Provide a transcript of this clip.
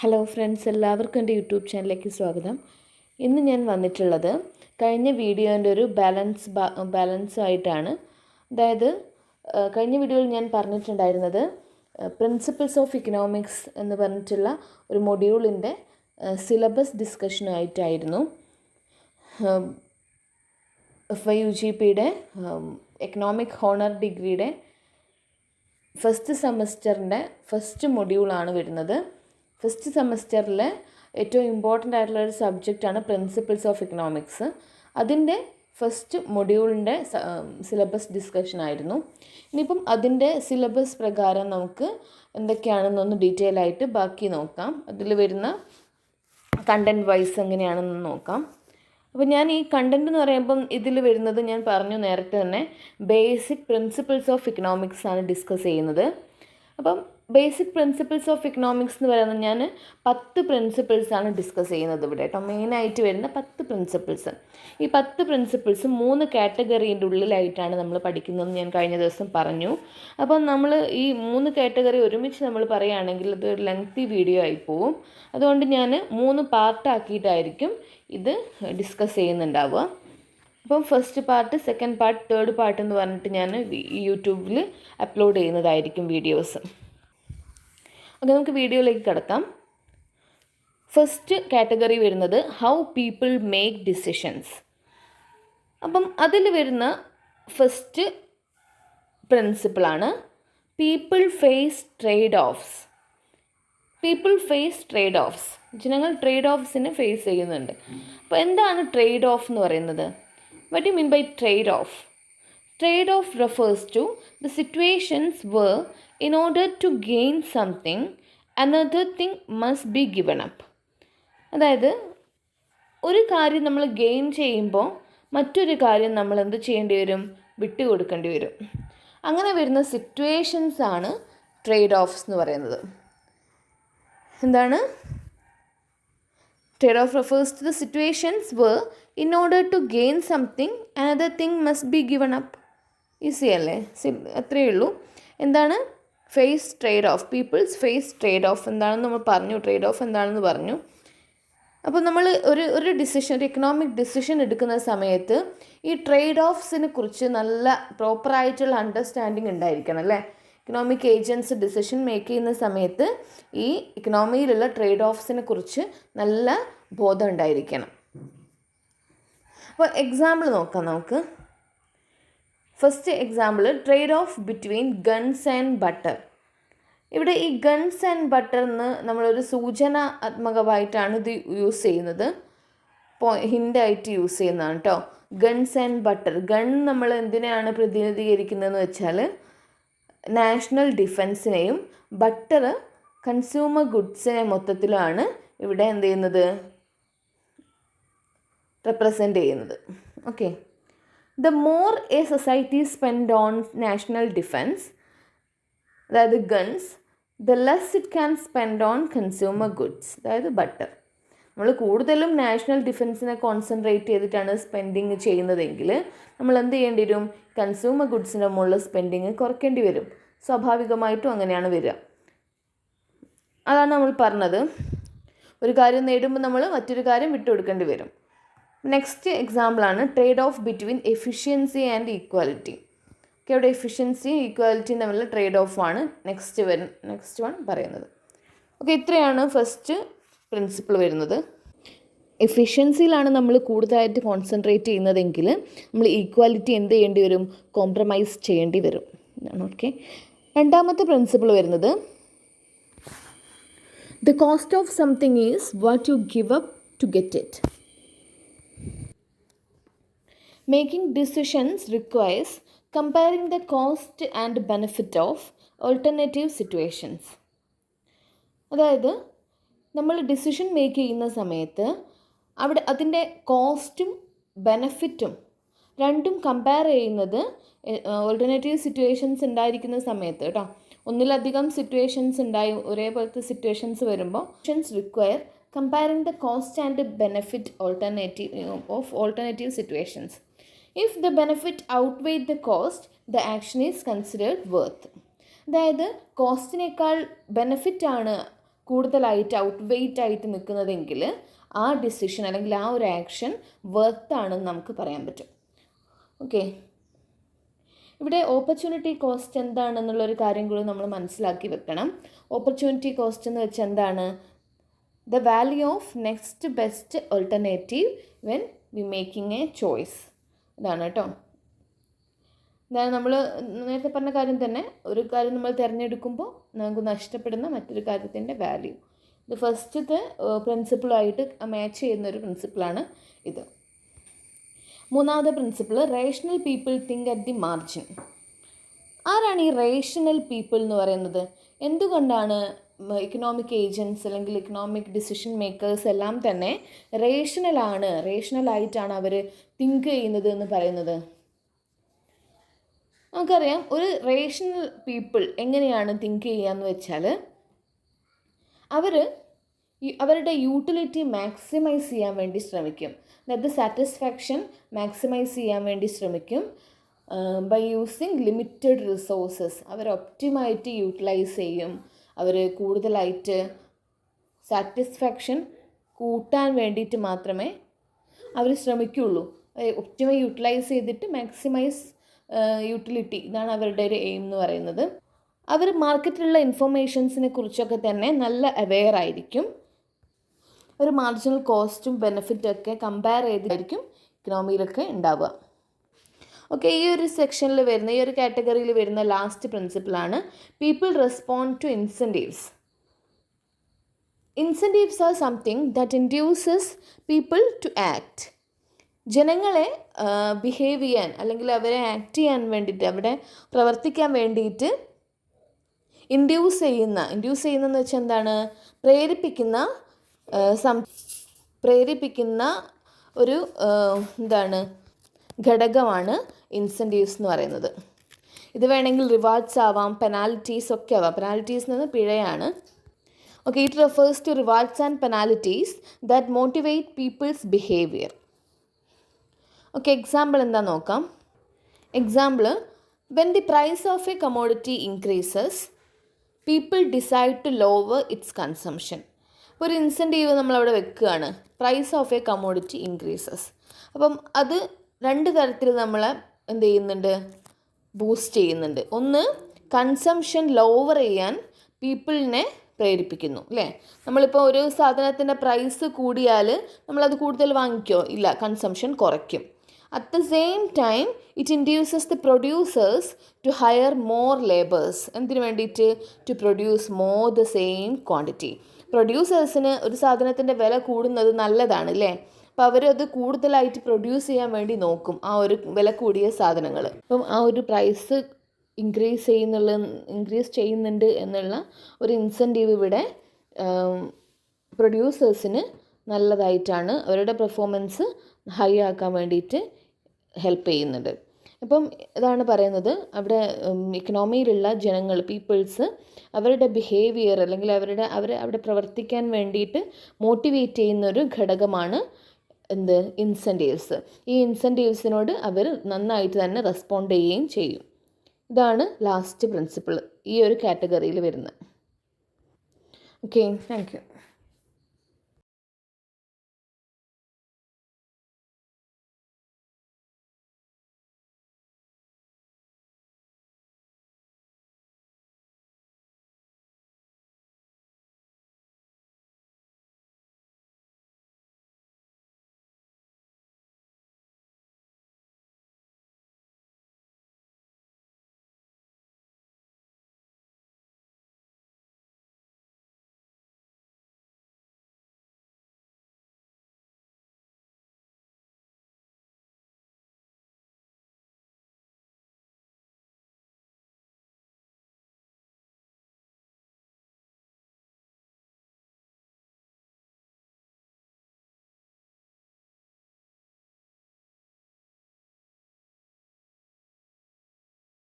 Hello friends, എല്ലാവർക്കും എൻ്റെ YouTube ചാനലിലേക്ക് സ്വാഗതം. ഇന്ന് ഞാൻ വന്നിട്ടുള്ളത് കഴിഞ്ഞ വീഡിയോൻ്റെ ഒരു ബാലൻസ് ആയിട്ടാണ്. അതായത് കഴിഞ്ഞ വീഡിയോയിൽ ഞാൻ പറഞ്ഞിട്ടുണ്ടായിരുന്നത് പ്രിൻസിപ്പിൾസ് ഓഫ് ഇക്കണോമിക്സ് എന്ന് പറഞ്ഞിട്ടുള്ള ഒരു മൊഡ്യൂളിൻ്റെ സിലബസ് ഡിസ്കഷനായിട്ടായിരുന്നു. FYUGPയുടെ എക്കണോമിക് ഹോണർ ഡിഗ്രിയുടെ ഫസ്റ്റ് സെമസ്റ്ററിൻ്റെ ഫസ്റ്റ് മൊഡ്യൂളാണ് വരുന്നത്. ഫസ്റ്റ് സെമസ്റ്ററിൽ ഏറ്റവും ഇമ്പോർട്ടൻ്റ് ആയിട്ടുള്ള ഒരു സബ്ജക്റ്റാണ് പ്രിൻസിപ്പിൾസ് ഓഫ് ഇക്കണോമിക്സ്. അതിൻ്റെ ഫസ്റ്റ് മൊഡ്യൂളിൻ്റെ സിലബസ് ഡിസ്കഷൻ ആയിരുന്നു. ഇനിയിപ്പം അതിൻ്റെ സിലബസ് പ്രകാരം നമുക്ക് എന്തൊക്കെയാണെന്നൊന്ന് ഡീറ്റെയിൽ ആയിട്ട് ബാക്കി നോക്കാം. അതിൽ വരുന്ന കണ്ടൻറ് വൈസ് എങ്ങനെയാണെന്ന് നോക്കാം. അപ്പോൾ ഞാൻ ഈ കണ്ടൻറ് എന്ന് പറയുമ്പം ഇതിൽ വരുന്നത് ഞാൻ പറഞ്ഞു നേരത്തെ തന്നെ ബേസിക് പ്രിൻസിപ്പിൾസ് ഓഫ് ഇക്കണോമിക്സ് ആണ് ഡിസ്കസ് ചെയ്യുന്നത്. അപ്പം ബേസിക് പ്രിൻസിപ്പിൾസ് ഓഫ് ഇക്കണോമിക്സ് എന്ന് പറയുന്നത് ഞാൻ 10 പ്രിൻസിപ്പിൾസാണ് ഡിസ്കസ് ചെയ്യുന്നത് ഇവിടെ കേട്ടോ. മെയിനായിട്ട് വരുന്ന 10 പ്രിൻസിപ്പിൾസ്. ഈ 10 പ്രിൻസിപ്പിൾസ് 3 കാറ്റഗറീൻ്റെ ഉള്ളിലായിട്ടാണ് നമ്മൾ പഠിക്കുന്നതെന്ന് ഞാൻ കഴിഞ്ഞ ദിവസം പറഞ്ഞു. അപ്പം നമ്മൾ ഈ 3 കാറ്റഗറി ഒരുമിച്ച് നമ്മൾ പറയുകയാണെങ്കിൽ അത് ഒരു ലെങ്തി വീഡിയോ ആയി പോവും. അതുകൊണ്ട് ഞാൻ 3 പാർട്ടാക്കിയിട്ടായിരിക്കും ഇത് ഡിസ്കസ് ചെയ്യുന്നുണ്ടാവുക. അപ്പം first part, second part, third part എന്ന് പറഞ്ഞിട്ട് ഞാൻ യൂട്യൂബിൽ അപ്ലോഡ് ചെയ്യുന്നതായിരിക്കും വീഡിയോസ്. ഓക്കെ, നമുക്ക് വീഡിയോയിലേക്ക് കിടക്കാം. ഫസ്റ്റ് കാറ്റഗറി വരുന്നത് ഹൗ പീപ്പിൾ മേക്ക് ഡിസിഷൻസ്. അപ്പം അതിൽ വരുന്ന ഫസ്റ്റ് പ്രിൻസിപ്പിളാണ് people face trade offs. People face trade offs. ജനങ്ങൾ ട്രേഡ് ഓഫ്സിനെ ഫേസ് ചെയ്യുന്നുണ്ട്. അപ്പോൾ എന്താണ് ട്രേഡ് ഓഫ് എന്ന് പറയുന്നത്? What do you mean by trade-off? Trade-off refers to the situations where in order to gain something, another thing must be given up. അതായത് ഒരു കാര്യം നമ്മൾ ഗെയിൻ ചെയ്യുമ്പോൾ മറ്റൊരു കാര്യം നമ്മൾ എന്ത് ചെയ്യേണ്ടി വരും? വിട്ടു കൊടുക്കേണ്ടി വരും. അങ്ങനെ വരുന്ന സിറ്റുവേഷൻസ് ആണ് ട്രേഡ് ഓഫ്സ് എന്ന് പറയുന്നത്. എന്താണ്? Trade-off refers to the situations where in order to gain something another thing must be given up. Easy അല്ലേ? അത്രയേ ഉള്ളൂ. എന്താണ് face trade off? People's face trade off എന്താണെന്ന് നമ്മൾ പറഞ്ഞു. ട്രേഡ് ഓഫ് എന്താണെന്ന് പറഞ്ഞു. അപ്പോൾ നമ്മൾ ഒരു ഡിസിഷൻ, ഒരു എക്കണോമിക് ഡിസിഷൻ എടുക്കുന്ന സമയത്ത് ഈ ട്രേഡ് ഓഫ്സിനെ കുറിച്ച് നല്ല പ്രോപ്പറായിട്ടുള്ള അണ്ടർസ്റ്റാൻഡിങ് ഉണ്ടായിരിക്കണം അല്ലേ? ഇക്കണോമിക് ഏജൻസ് ഡിസിഷൻ മേക്ക് ചെയ്യുന്ന സമയത്ത് ഈ ഇക്കണോമിയിലുള്ള ട്രേഡ് ഓഫ്സിനെ കുറിച്ച് നല്ല ബോധം ഉണ്ടായിരിക്കണം. അപ്പോൾ എക്സാമ്പിൾ നോക്കാം നമുക്ക്. First example, trade off between guns and butter. ഇവിടെ ഈ ഗൺസ് ആൻഡ് ബട്ടർ എന്ന് നമ്മളൊരു സൂചനാത്മകമായിട്ടാണ് ഇത് യൂസ് ചെയ്യുന്നത്. ഹിൻ്റായിട്ട് യൂസ് ചെയ്യുന്നതാണ് കേട്ടോ. Guns and butter. ഗൺ നമ്മൾ എന്തിനെയാണ് പ്രതിനിധീകരിക്കുന്നതെന്ന് വെച്ചാൽ നാഷണൽ ഡിഫെൻസിനെയും ബട്ടർ കൺസ്യൂമർ ഗുഡ്സിനെ മൊത്തത്തിലാണ് ഇവിടെ എന്ത് ചെയ്യുന്നത്? റെപ്രസെൻ്റ് ചെയ്യുന്നത്. Okay, the more a society spend on national defence, അതായത് guns, the less it can spend on consumer goods, അതായത് ബട്ടർ. നമ്മൾ കൂടുതലും നാഷണൽ ഡിഫെൻസിനെ കോൺസെൻട്രേറ്റ് ചെയ്തിട്ടാണ് സ്പെൻഡിങ് ചെയ്യുന്നതെങ്കിൽ നമ്മൾ എന്ത് ചെയ്യേണ്ടി വരും? കൺസ്യൂമർ ഗുഡ്സിൻ്റെ മുകളിൽ സ്പെൻഡിങ് കുറയ്ക്കേണ്ടി വരും. സ്വാഭാവികമായിട്ടും അങ്ങനെയാണ് വരിക. അതാണ് നമ്മൾ പറഞ്ഞത്. ഒരു കാര്യം നേടുമ്പോൾ നമ്മൾ മറ്റൊരു കാര്യം വിട്ടുകൊടുക്കേണ്ടി വരും. നെക്സ്റ്റ് എക്സാമ്പിളാണ് trade off between efficiency and equality. Okay, അവിടെ എഫിഷ്യൻസിയും ഈക്വാലിറ്റിയും തമ്മിലുള്ള ട്രേഡ് ഓഫ് ആണ് നെക്സ്റ്റ് വൺ പറയുന്നത്. ഓക്കെ, ഇത്രയാണ് ഫസ്റ്റ് പ്രിൻസിപ്പിൾ വരുന്നത്. എഫിഷ്യൻസിയിലാണ് നമ്മൾ കൂടുതലായിട്ട് കോൺസെൻട്രേറ്റ് ചെയ്യുന്നതെങ്കിൽ നമ്മൾ ഈക്വാലിറ്റി എന്ത് ചെയ്യേണ്ടി വരും? കോംപ്രമൈസ് ചെയ്യേണ്ടി വരും. ഓക്കെ, രണ്ടാമത്തെ പ്രിൻസിപ്പിൾ വരുന്നത് the cost of something is what you give up to get it. Making decisions requires comparing the cost and benefit of alternative situations. അതായത് നമ്മൾ ഡിസിഷൻ മേക്ക് ചെയ്യുന്ന സമയത്ത് അവിടെ അതിൻ്റെ കോസ്റ്റും ബെനഫിറ്റും രണ്ടും കമ്പയർ ചെയ്യുന്നത് ഓൾട്ടർനേറ്റീവ് സിറ്റുവേഷൻസ് ഉണ്ടായിരിക്കുന്ന സമയത്ത് കേട്ടോ. ഒന്നിലധികം സിറ്റുവേഷൻസ് ഉണ്ടായി ഒരേപോലത്തെ സിറ്റുവേഷൻസ് വരുമ്പോൾ require comparing the cost and benefit alternative situations. If the benefit outweighed the cost the action is considered worth. അതായത് കോസ്റ്റിനേക്കാൾ ബെനഫിറ്റാണ് കൂടുതലായിട്ട് ഔട്ട്വെയ്റ്റ് ആയിട്ട് നിൽക്കുന്നതെങ്കിൽ ആ ഡിസിഷൻ അല്ലെങ്കിൽ ആ ഒരു ആക്ഷൻ വർത്താണെന്ന് നമുക്ക് പറയാൻ പറ്റും. ഓക്കെ, ഇവിടെ ഓപ്പർച്യൂണിറ്റി കോസ്റ്റ് എന്താണെന്നുള്ളൊരു കാര്യം കൂടി നമ്മൾ മനസ്സിലാക്കി വെക്കണം. ഓപ്പർച്യൂണിറ്റി കോസ്റ്റ് എന്ന് വെച്ചാൽ എന്താണ്? The value of next best alternative when we making A choice. ഇതാണ് കേട്ടോ. ഇതാണ് നമ്മൾ നേരത്തെ പറഞ്ഞ കാര്യം തന്നെ. ഒരു കാര്യം നമ്മൾ തിരഞ്ഞെടുക്കുമ്പോൾ നമുക്ക് നഷ്ടപ്പെടുന്ന മറ്റൊരു കാര്യത്തിൻ്റെ വാല്യൂ. ഇത് ഫസ്റ്റത്തെ പ്രിൻസിപ്പിളായിട്ട് മാച്ച് ചെയ്യുന്നൊരു പ്രിൻസിപ്പിളാണ് ഇത്. മൂന്നാമത്തെ principle, rational people think at the margin. ആരാണ് ഈ റേഷണൽ പീപ്പിൾ എന്ന് പറയുന്നത്? എന്തുകൊണ്ടാണ് ഇക്കണോമിക് ഏജൻറ്റ്സ് അല്ലെങ്കിൽ ഇക്കണോമിക് ഡിസിഷൻ മേക്കേഴ്സ് എല്ലാം തന്നെ റേഷണലായിട്ടാണ് അവർ തിങ്ക് ചെയ്യുന്നത് എന്ന് പറയുന്നത്? നമുക്കറിയാം, ഒരു റേഷണൽ പീപ്പിൾ എങ്ങനെയാണ് തിങ്ക് ചെയ്യുക എന്ന് വെച്ചാൽ അവർ അവരുടെ യൂട്ടിലിറ്റി മാക്സിമൈസ് ചെയ്യാൻ വേണ്ടി ശ്രമിക്കും. അതായത് സാറ്റിസ്ഫാക്ഷൻ മാക്സിമൈസ് ചെയ്യാൻ വേണ്ടി ശ്രമിക്കും. ബൈ യൂസിങ് ലിമിറ്റഡ് റിസോഴ്സസ് അവർ ഒപ്റ്റിമായിട്ട് യൂട്ടിലൈസ് ചെയ്യും. അവർ കൂടുതലായിട്ട് സാറ്റിസ്ഫാക്ഷൻ കൂട്ടാൻ വേണ്ടിയിട്ട് മാത്രമേ അവർ ശ്രമിക്കുകയുള്ളൂ. ഒപ്റ്റിമൈ യൂട്ടിലൈസ് ചെയ്തിട്ട് മാക്സിമൈസ് യൂട്ടിലിറ്റി, ഇതാണ് അവരുടെ ഒരു എയിം എന്ന് പറയുന്നത്. അവർ മാർക്കറ്റിലുള്ള ഇൻഫർമേഷൻസിനെ കുറിച്ചൊക്കെ തന്നെ നല്ല അവെയർ ആയിരിക്കും. ഒരു മാർജിനൽ കോസ്റ്റും ബെനിഫിറ്റൊക്കെ കമ്പയർ ചെയ്തായിരിക്കും ഇക്കണോമിയിലൊക്കെ ഉണ്ടാവുക. ഓക്കെ, ഈ ഒരു സെക്ഷനിൽ വരുന്ന, ഈ ഒരു കാറ്റഗറിയിൽ വരുന്ന ലാസ്റ്റ് പ്രിൻസിപ്പിളാണ് people respond to incentives. Incentives are something that induces people to act. ജനങ്ങളെ ബിഹേവ് ചെയ്യാൻ അല്ലെങ്കിൽ അവരെ ആക്ട് ചെയ്യാൻ വേണ്ടിയിട്ട്, അവിടെ പ്രവർത്തിക്കാൻ വേണ്ടിയിട്ട് ഇൻഡ്യൂസ് ചെയ്യുന്നതെന്ന് വെച്ചാൽ എന്താണ്? പ്രേരിപ്പിക്കുന്ന ഒരു ഘടകമാണ് ഇൻസെൻറ്റീവ്സ് എന്ന് പറയുന്നത്. ഇത് വേണമെങ്കിൽ റിവാർഡ്സ് ആവാം, പെനാൽറ്റീസ് ഒക്കെ ആവാം. പെനാൽറ്റീസ് എന്ന് പറഞ്ഞാൽ പിഴയാണ്. Okay, it refers to rewards and penalties that motivate people's behaviour. Okay, example എന്താ നോക്കാം. Example, when the price of a commodity increases people decide to lower its consumption. ഒരു ഇൻസെൻറ്റീവ് നമ്മളവിടെ വെക്കുകയാണ്, price of a commodity increases. അപ്പം അത് രണ്ട് തരത്തിൽ നമ്മളെ എന്ത് ചെയ്യുന്നുണ്ട്? ബൂസ്റ്റ് ചെയ്യുന്നുണ്ട്. ഒന്ന്, കൺസംഷൻ ലോവർ ചെയ്യാൻ പീപ്പിളിനെ പ്രേരിപ്പിക്കുന്നു, അല്ലേ? നമ്മളിപ്പോൾ ഒരു സാധനത്തിൻ്റെ പ്രൈസ് കൂടിയാൽ നമ്മളത് കൂടുതൽ വാങ്ങിക്കുമോ? ഇല്ല, കൺസംഷൻ കുറയ്ക്കും. At the same time, it induces the producers to hire more laborers. എന്തിനു വേണ്ടിയിട്ട്? To produce more the same quantity. പ്രൊഡ്യൂസേഴ്സിന് ഒരു സാധനത്തിൻ്റെ വില കൂടുന്നത് നല്ലതാണ്, അല്ലേ? അപ്പോൾ അവരത് കൂടുതലായിട്ട് പ്രൊഡ്യൂസ് ചെയ്യാൻ വേണ്ടി നോക്കും, ആ ഒരു വില കൂടിയ സാധനങ്ങൾ. അപ്പം ആ ഒരു പ്രൈസ് ഇൻക്രീസ് ചെയ്യുന്നുണ്ട് എന്നുള്ള ഒരു ഇൻസെൻറ്റീവ് ഇവിടെ പ്രൊഡ്യൂസേഴ്സിന് നല്ലതായിട്ടാണ്, അവരുടെ പെർഫോമൻസ് ഹൈ ആക്കാൻ വേണ്ടിയിട്ട് ഹെൽപ്പ് ചെയ്യുന്നുണ്ട്. അപ്പം ഇതാണ് പറയുന്നത്, അവിടെ ഇക്കണോമിയിലുള്ള ജനങ്ങൾ, പീപ്പിൾസ്, അവരുടെ ബിഹേവിയർ അല്ലെങ്കിൽ അവിടെ പ്രവർത്തിക്കാൻ വേണ്ടിയിട്ട് മോട്ടിവേറ്റ് ചെയ്യുന്നൊരു ഘടകമാണ് ഇൻസെൻറ്റീവ്സ്. ഈ ഇൻസെൻറ്റീവ്സിനോട് അവർ നന്നായിട്ട് തന്നെ റെസ്പോണ്ട് ചെയ്യുകയും ചെയ്യും. ഇതാണ് ലാസ്റ്റ് പ്രിൻസിപ്പിൾ ഈ ഒരു കാറ്റഗറിയിൽ വരുന്നത്. Okay, thank you.